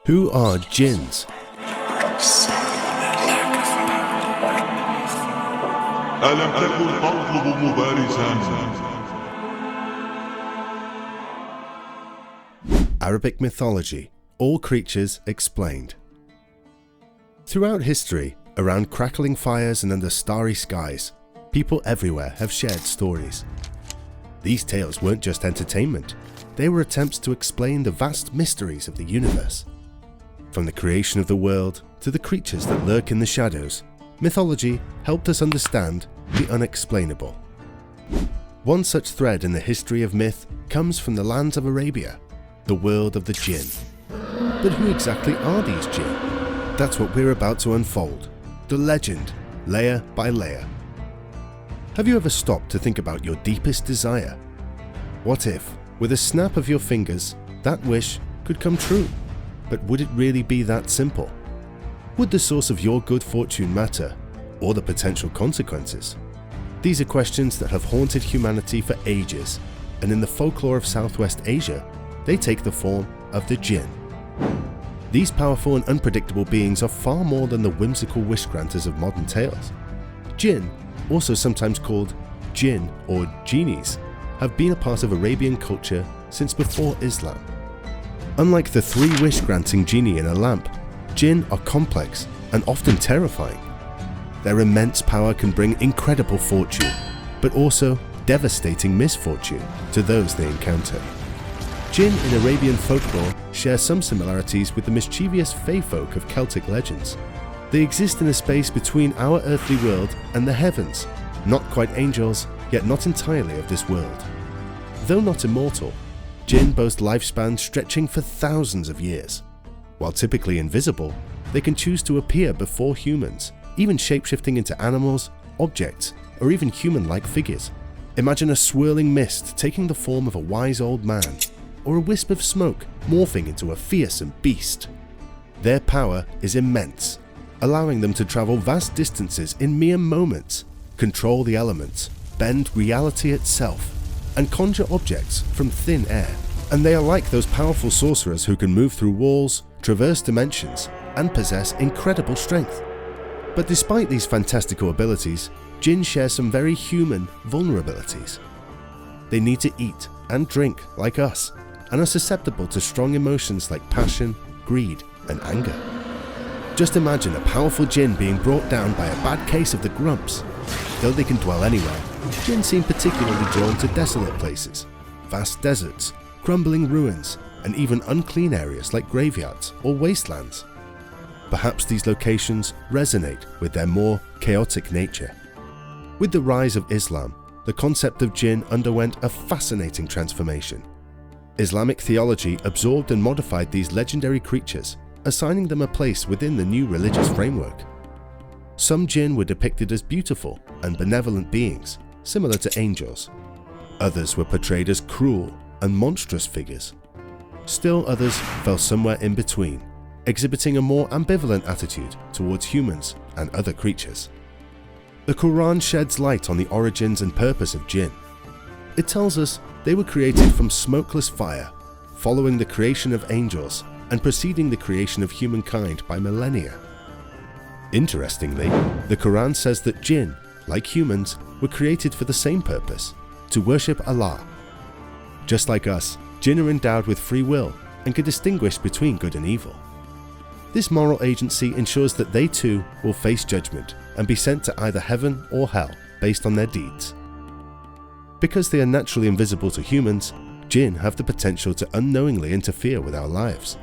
Who are Jinns? ألم تكن تطلب مبارزاً؟ Arabic mythology, all creatures explained. Throughout history, around crackling fires and under starry skies, people everywhere have shared stories. These tales weren't just entertainment, they were attempts to explain the vast mysteries of the universe. From the creation of the world to the creatures that lurk in the shadows, mythology helped us understand the unexplainable. One such thread in the history of myth comes from the lands of Arabia, the world of the Jinn. But who exactly are these Jinn? That's what we're about to unfold, the legend, layer by layer. Have you ever stopped to think about your deepest desire? What if, with a snap of your fingers, that wish could come true? But would it really be that simple? Would the source of your good fortune matter, or the potential consequences? These are questions that have haunted humanity for ages, and in the folklore of Southwest Asia, they take the form of the Jinn. These powerful and unpredictable beings are far more than the whimsical wish granters of modern tales. Jinn, also sometimes called Jinn or genies, have been a part of Arabian culture since before Islam. Unlike the three wish-granting genie in a lamp, Jinn are complex and often terrifying. Their immense power can bring incredible fortune, but also devastating misfortune to those they encounter. Jinn in Arabian folklore share some similarities with the mischievous fae folk of Celtic legends. They exist in a space between our earthly world and the heavens, not quite angels, yet not entirely of this world. Though not immortal, Jinn boast lifespans stretching for thousands of years. While typically invisible, they can choose to appear before humans, even shapeshifting into animals, objects, or even human-like figures. Imagine a swirling mist taking the form of a wise old man, or a wisp of smoke morphing into a fearsome beast. Their power is immense, allowing them to travel vast distances in mere moments, control the elements, bend reality itself, and conjure objects from thin air. And they are like those powerful sorcerers who can move through walls, traverse dimensions, and possess incredible strength. But despite these fantastical abilities, Jinn share some very human vulnerabilities. They need to eat and drink like us, and are susceptible to strong emotions like passion, greed, and anger. Just imagine a powerful Jinn being brought down by a bad case of the grumps. Though they can dwell anywhere, Jinn seem particularly drawn to desolate places, vast deserts, crumbling ruins, and even unclean areas like graveyards or wastelands. Perhaps these locations resonate with their more chaotic nature. With the rise of Islam, the concept of Jinn underwent a fascinating transformation. Islamic theology absorbed and modified these legendary creatures, assigning them a place within the new religious framework. Some Jinn were depicted as beautiful and benevolent beings, similar to angels. Others were portrayed as cruel and monstrous figures. Still others fell somewhere in between, exhibiting a more ambivalent attitude towards humans and other creatures. The Quran sheds light on the origins and purpose of Jinn. It tells us they were created from smokeless fire, following the creation of angels and preceding the creation of humankind by millennia. Interestingly, the Quran says that Jinn, like humans, were created for the same purpose, to worship Allah. Just like us, Jinn are endowed with free will and can distinguish between good and evil. This moral agency ensures that they too will face judgment and be sent to either heaven or hell based on their deeds. Because they are naturally invisible to humans, Jinn have the potential to unknowingly interfere with our lives.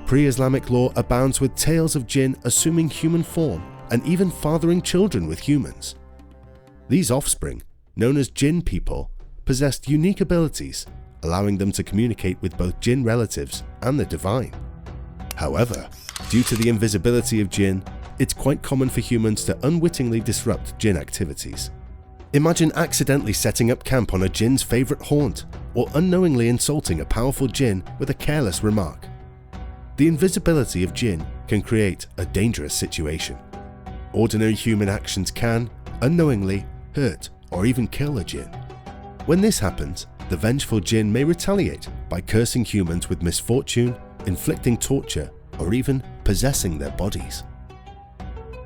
Pre-Islamic lore abounds with tales of Jinn assuming human form and even fathering children with humans. These offspring, known as Jinn people, possessed unique abilities, allowing them to communicate with both Jinn relatives and the divine. However, due to the invisibility of Jinn, it's quite common for humans to unwittingly disrupt Jinn activities. Imagine accidentally setting up camp on a Jinn's favorite haunt, or unknowingly insulting a powerful Jinn with a careless remark. The invisibility of Jinn can create a dangerous situation. Ordinary human actions can, unknowingly, hurt or even kill a Jinn. When this happens, the vengeful Jinn may retaliate by cursing humans with misfortune, inflicting torture, or even possessing their bodies.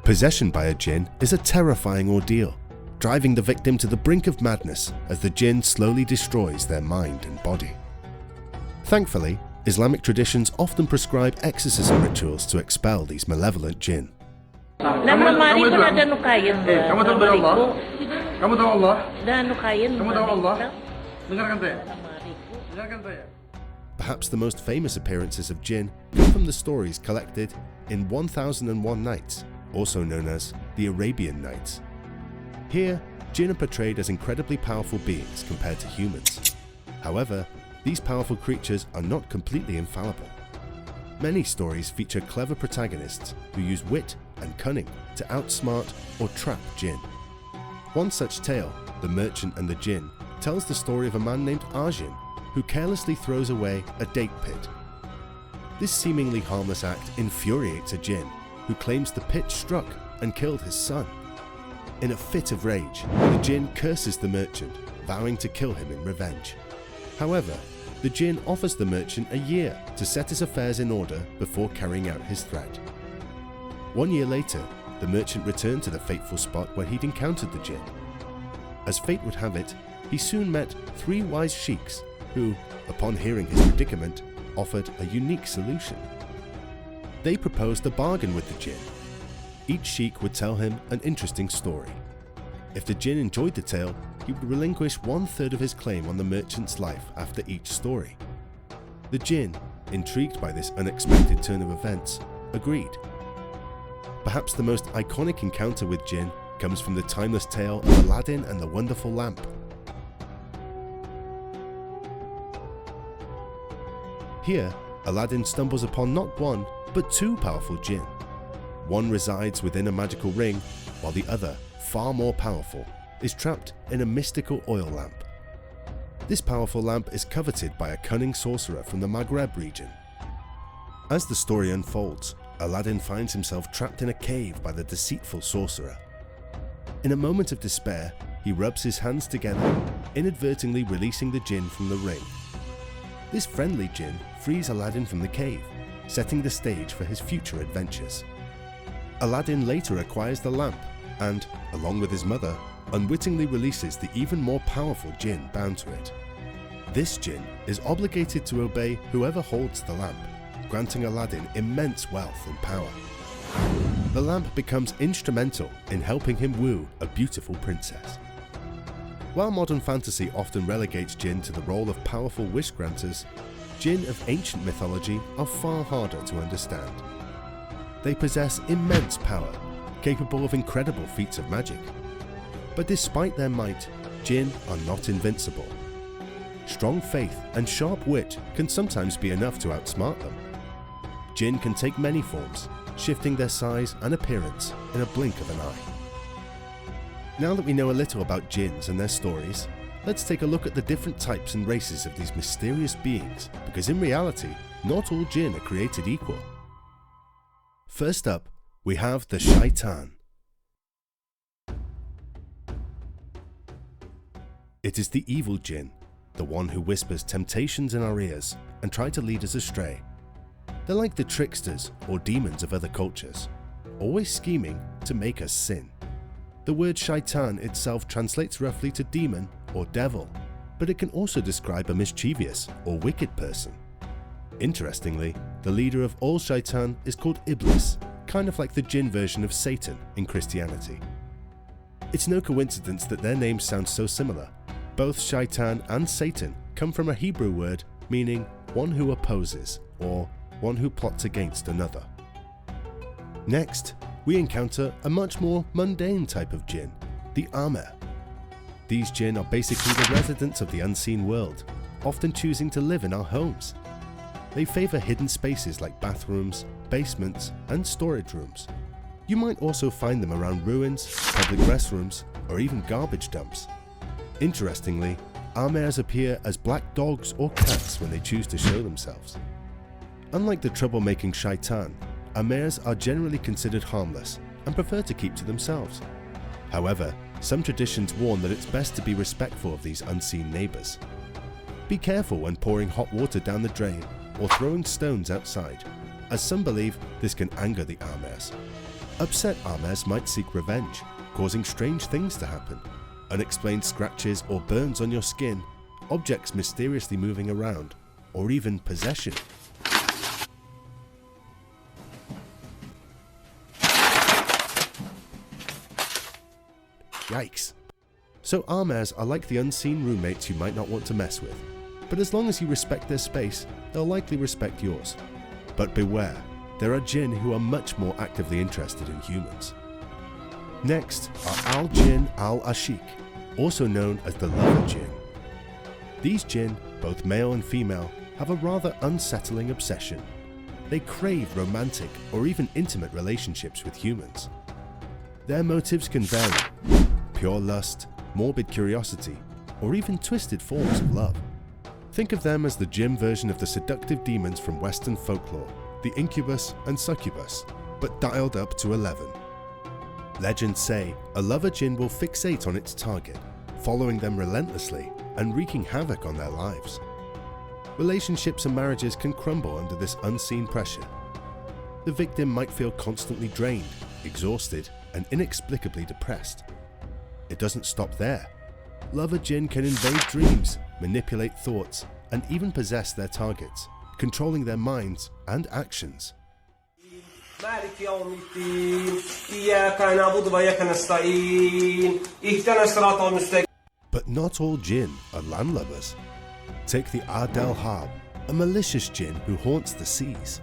Possession by a jinn is a terrifying ordeal, driving the victim to the brink of madness as the jinn slowly destroys their mind and body. Thankfully, Islamic traditions often prescribe exorcism rituals to expel these malevolent jinn. Kamu tahu dari Allah? Kamu tahu Allah? Kamu tahu Allah? Dengarkan saya. Dengarkan saya. Perhaps the most famous appearances of jinn come from the stories collected in 1001 Nights, also known as the Arabian Nights. Here, jinn are portrayed as incredibly powerful beings compared to humans. However, these powerful creatures are not completely infallible. Many stories feature clever protagonists who use wit and cunning to outsmart or trap jinn. One such tale, The Merchant and the Jinn, tells the story of a man named Arjun who carelessly throws away a date pit. This seemingly harmless act infuriates a jinn who claims the pit struck and killed his son. In a fit of rage, the jinn curses the merchant, vowing to kill him in revenge. However, the jinn offers the merchant a year to set his affairs in order before carrying out his threat. 1 year later, the merchant returned to the fateful spot where he'd encountered the jinn. As fate would have it, he soon met 3 wise sheiks who, upon hearing his predicament, offered a unique solution. They proposed a bargain with the jinn. Each sheik would tell him an interesting story. If the jinn enjoyed the tale, he would relinquish 1/3 of his claim on the merchant's life after each story. The jinn, intrigued by this unexpected turn of events, agreed. Perhaps the most iconic encounter with jinn comes from the timeless tale of Aladdin and the Wonderful Lamp. Here, Aladdin stumbles upon not one, but 2 powerful jinn. One resides within a magical ring, while the other, far more powerful, is trapped in a mystical oil lamp. This powerful lamp is coveted by a cunning sorcerer from the Maghreb region. As the story unfolds, Aladdin finds himself trapped in a cave by the deceitful sorcerer. In a moment of despair, he rubs his hands together, inadvertently releasing the jinn from the ring. This friendly jinn frees Aladdin from the cave, setting the stage for his future adventures. Aladdin later acquires the lamp and, along with his mother, unwittingly releases the even more powerful jinn bound to it. This jinn is obligated to obey whoever holds the lamp, granting Aladdin immense wealth and power. The lamp becomes instrumental in helping him woo a beautiful princess. While modern fantasy often relegates jinn to the role of powerful wish granters, jinn of ancient mythology are far harder to understand. They possess immense power, capable of incredible feats of magic. But despite their might, jinn are not invincible. Strong faith and sharp wit can sometimes be enough to outsmart them. Jinn can take many forms, shifting their size and appearance in a blink of an eye. Now that we know a little about jinns and their stories, let's take a look at the different types and races of these mysterious beings, because in reality, not all jinn are created equal. First up, we have the shaitan. It is the evil jinn, the one who whispers temptations in our ears and try to lead us astray. They're like the tricksters or demons of other cultures, always scheming to make us sin. The word shaitan itself translates roughly to demon or devil, but it can also describe a mischievous or wicked person. Interestingly, the leader of all shaitan is called Iblis, kind of like the jinn version of Satan in Christianity. It's no coincidence that their names sound so similar. Both shaitan and Satan come from a Hebrew word meaning one who opposes or one who plots against another. Next, we encounter a much more mundane type of jinn, the Amer. These jinn are basically the residents of the unseen world, often choosing to live in our homes. They favor hidden spaces like bathrooms, basements, and storage rooms. You might also find them around ruins, public restrooms, or even garbage dumps. Interestingly, Amers appear as black dogs or cats when they choose to show themselves. Unlike the troublemaking shaitan, Amers are generally considered harmless and prefer to keep to themselves. However, some traditions warn that it's best to be respectful of these unseen neighbors. Be careful when pouring hot water down the drain or throwing stones outside. as some believe this can anger the Ahmes. Upset Ahmes might seek revenge, causing strange things to happen. Unexplained scratches or burns on your skin, objects mysteriously moving around, or even possession. Yikes. So Ahmes are like the unseen roommates you might not want to mess with, but as long as you respect their space, they'll likely respect yours. But beware, there are Jinn who are much more actively interested in humans. Next are Al-Jinn al-Ashiq, also known as the lover Jinn. These Jinn, both male and female, have a rather unsettling obsession. They crave romantic or even intimate relationships with humans. Their motives can vary: pure lust, morbid curiosity, or even twisted forms of love. Think of them as the Jinn version of the seductive demons from Western folklore, the incubus and succubus, but dialed up to 11. Legends say a lover Jinn will fixate on its target, following them relentlessly and wreaking havoc on their lives. Relationships and marriages can crumble under this unseen pressure. The victim might feel constantly drained, exhausted, and inexplicably depressed. It doesn't stop there. Lover Jinn can invade dreams, manipulate thoughts, and even possess their targets, controlling their minds and actions. مالك يوم الدين إياك نعبد وإياك نستعين اهدنا الصراط المستقيم. But not all Jinn are landlubbers. Take the Ar-Del-Harb, a malicious Jinn who haunts the seas.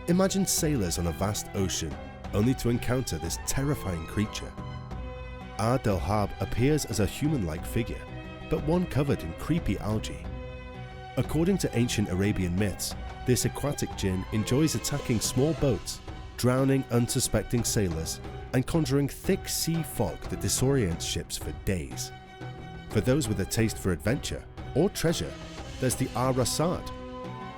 Imagine sailors on a vast ocean, only to encounter this terrifying creature. Ar-Del-Harb appears as a human-like figure, but one covered in creepy algae. According to ancient Arabian myths, this aquatic Jinn enjoys attacking small boats, drowning unsuspecting sailors, and conjuring thick sea fog that disorients ships for days. For those with a taste for adventure or treasure, there's the Ar-Rasad.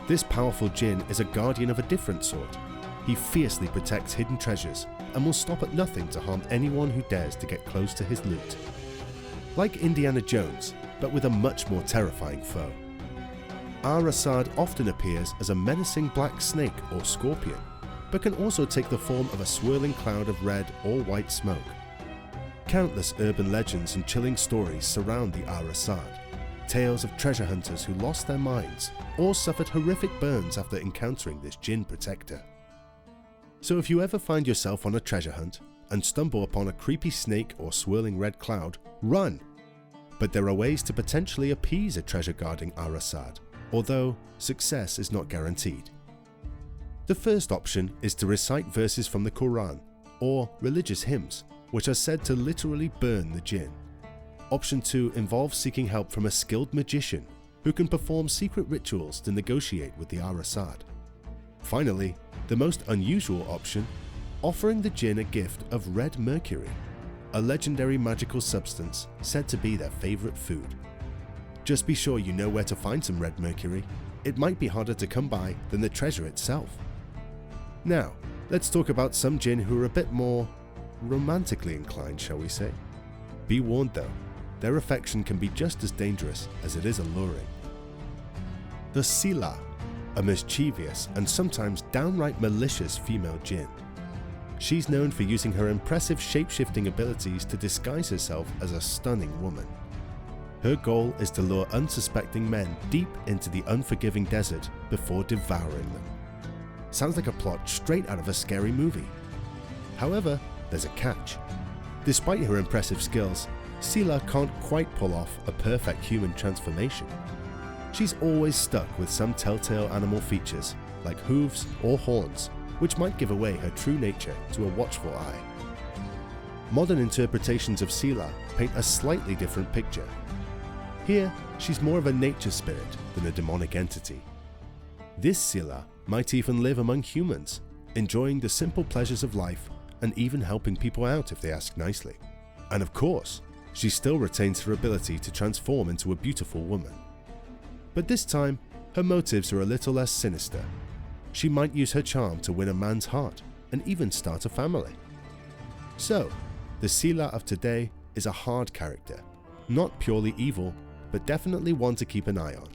This powerful Jinn is a guardian of a different sort. He fiercely protects hidden treasures and will stop at nothing to harm anyone who dares to get close to his loot. Like Indiana Jones, but with a much more terrifying foe. Ar-Rasad often appears as a menacing black snake or scorpion, but can also take the form of a swirling cloud of red or white smoke. Countless urban legends and chilling stories surround the Ar-Rasad. Tales of treasure hunters who lost their minds or suffered horrific burns after encountering this Jinn protector. So if you ever find yourself on a treasure hunt and stumble upon a creepy snake or swirling red cloud, run! But there are ways to potentially appease a treasure guarding Ar-Rasad, although success is not guaranteed. The first option is to recite verses from the Quran or religious hymns, which are said to literally burn the Jinn. Option 2 involves seeking help from a skilled magician who can perform secret rituals to negotiate with the Ar-Rasad. Finally, the most unusual option, offering the Jinn a gift of red mercury, a legendary magical substance said to be their favorite food. Just be sure you know where to find some red mercury. It might be harder to come by than the treasure itself. Now, let's talk about some Jinn who are a bit more romantically inclined, shall we say. Be warned though, their affection can be just as dangerous as it is alluring. The Sila, a mischievous and sometimes downright malicious female Jinn. She's known for using her impressive shape-shifting abilities to disguise herself as a stunning woman. Her goal is to lure unsuspecting men deep into the unforgiving desert before devouring them. Sounds like a plot straight out of a scary movie. However, there's a catch. Despite her impressive skills, Sila can't quite pull off a perfect human transformation. She's always stuck with some telltale animal features, like hooves or horns, which might give away her true nature to a watchful eye. Modern interpretations of Sila paint a slightly different picture. Here, she's more of a nature spirit than a demonic entity. This Sila might even live among humans, enjoying the simple pleasures of life and even helping people out if they ask nicely. And of course, she still retains her ability to transform into a beautiful woman. But this time, her motives are a little less sinister. She might use her charm to win a man's heart and even start a family. So, the Sila of today is a hard character, not purely evil, but definitely one to keep an eye on.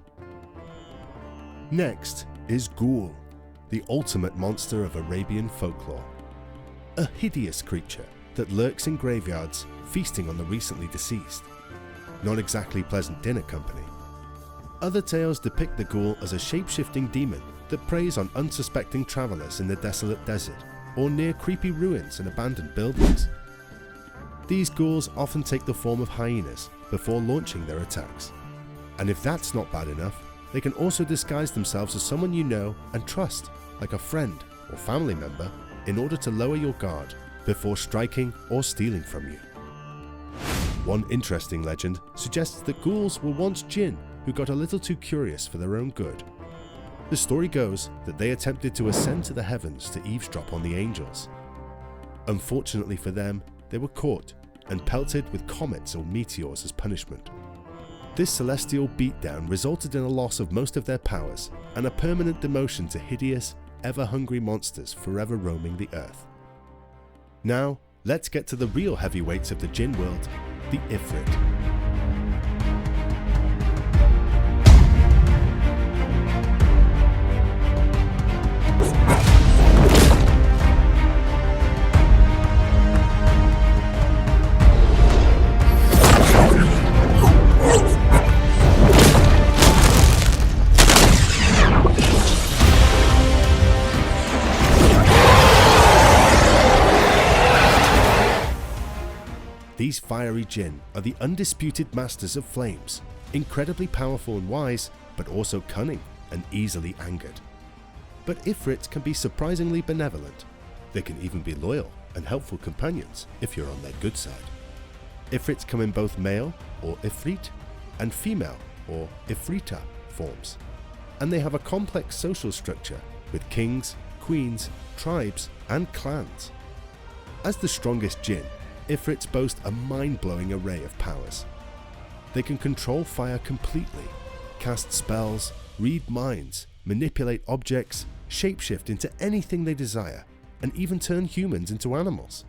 Next is Ghoul, the ultimate monster of Arabian folklore. A hideous creature that lurks in graveyards, feasting on the recently deceased. Not exactly pleasant dinner company. Other tales depict the ghoul as a shape-shifting demon that preys on unsuspecting travelers in the desolate desert or near creepy ruins and abandoned buildings. These ghouls often take the form of hyenas before launching their attacks. And if that's not bad enough, they can also disguise themselves as someone you know and trust, like a friend or family member, in order to lower your guard before striking or stealing from you. One interesting legend suggests that ghouls were once jinn who got a little too curious for their own good. The story goes that they attempted to ascend to the heavens to eavesdrop on the angels. Unfortunately for them, they were caught and pelted with comets or meteors as punishment. This celestial beatdown resulted in a loss of most of their powers and a permanent demotion to hideous, ever-hungry monsters forever roaming the earth. Now, let's get to the real heavyweights of the Jin world, the Ifrit. These fiery Jinn are the undisputed masters of flames, incredibly powerful and wise, but also cunning and easily angered. But Ifrits can be surprisingly benevolent. They can even be loyal and helpful companions if you're on their good side. Ifrits come in both male, or Ifrit, and female, or Ifrita, forms. And they have a complex social structure with kings, queens, tribes, and clans. As the strongest Jinn, Ifrits boast a mind-blowing array of powers. They can control fire completely, cast spells, read minds, manipulate objects, shapeshift into anything they desire, and even turn humans into animals.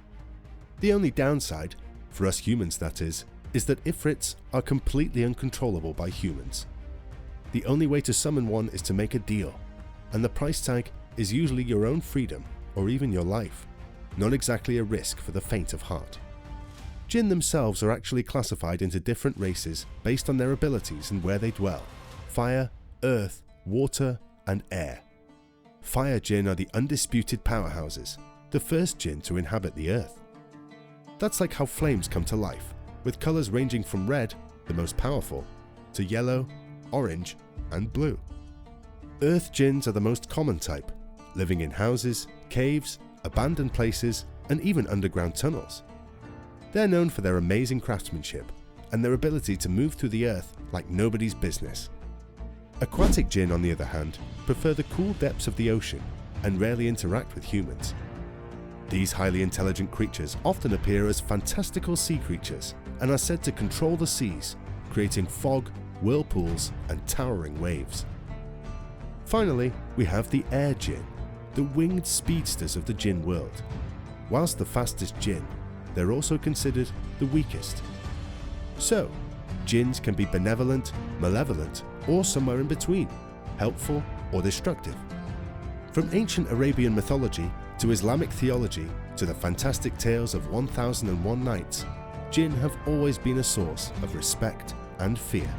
The only downside, for us humans that is that Ifrits are completely uncontrollable by humans. The only way to summon one is to make a deal, and the price tag is usually your own freedom or even your life, not exactly a risk for the faint of heart. Jinn themselves are actually classified into different races based on their abilities and where they dwell: fire, earth, water, and air. Fire Jinn are the undisputed powerhouses, the first Jinn to inhabit the earth. That's like how flames come to life, with colors ranging from red, the most powerful, to yellow, orange, and blue. Earth Jinns are the most common type, living in houses, caves, abandoned places, and even underground tunnels. They're known for their amazing craftsmanship and their ability to move through the earth like nobody's business. Aquatic Jinn, on the other hand, prefer the cool depths of the ocean and rarely interact with humans. These highly intelligent creatures often appear as fantastical sea creatures and are said to control the seas, creating fog, whirlpools, and towering waves. Finally, we have the Air Jinn, the winged speedsters of the Jin world. Whilst the fastest Jinn, they're also considered the weakest. So, Jinns can be benevolent, malevolent, or somewhere in between, helpful or destructive. From ancient Arabian mythology to Islamic theology to the fantastic tales of 1001 Nights, Jinn have always been a source of respect and fear.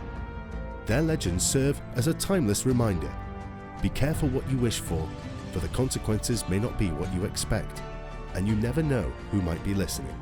Their legends serve as a timeless reminder. Be careful what you wish for the consequences may not be what you expect, and you never know who might be listening.